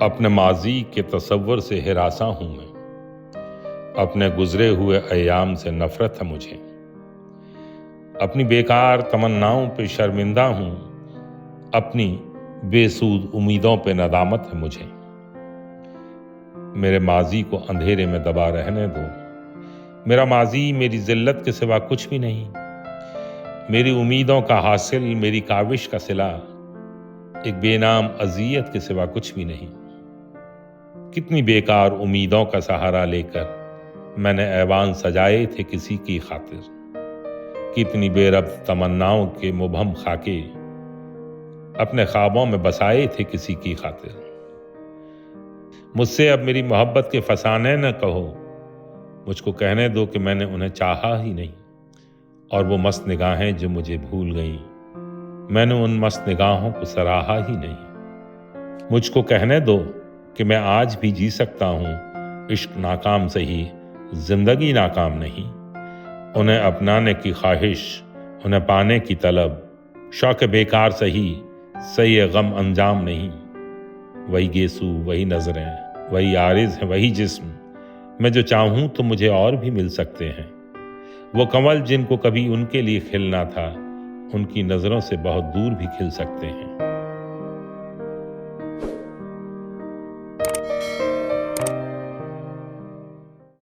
अपने माजी के तसव्वुर से हिरासा हूं मैं, अपने गुजरे हुए अय्याम से नफरत है मुझे, अपनी बेकार तमन्नाओं पे शर्मिंदा हूं, अपनी बेसूद उम्मीदों पे नदामत है मुझे। मेरे माजी को अंधेरे में दबा रहने दो, मेरा माजी मेरी जिल्लत के सिवा कुछ भी नहीं, मेरी उम्मीदों का हासिल, मेरी काविश का सिला एक बेनाम अजियत के सिवा कुछ भी नहीं। कितनी बेकार उम्मीदों का सहारा लेकर मैंने ऐवान सजाए थे किसी की खातिर, कितनी बेरब्त तमन्नाओं के मुबहम खाके अपने ख्वाबों में बसाए थे किसी की खातिर। मुझसे अब मेरी मोहब्बत के फसाने न कहो, मुझको कहने दो कि मैंने उन्हें चाहा ही नहीं, और वो मस्त निगाहें जो मुझे भूल गईं, मैंने उन मस्त निगाहों को सराहा ही नहीं। मुझको कहने दो कि मैं आज भी जी सकता हूँ, इश्क नाकाम सही, जिंदगी नाकाम नहीं। उन्हें अपनाने की ख्वाहिश, उन्हें पाने की तलब, शौक बेकार सही, सही गम अंजाम नहीं। वही गेसू, वही नजरें, वही आरिज़ है, वही जिस्म, मैं जो चाहूँ तो मुझे और भी मिल सकते हैं। वो कमल जिनको कभी उनके लिए खिलना था, उनकी नजरों से बहुत दूर भी खिल सकते हैं।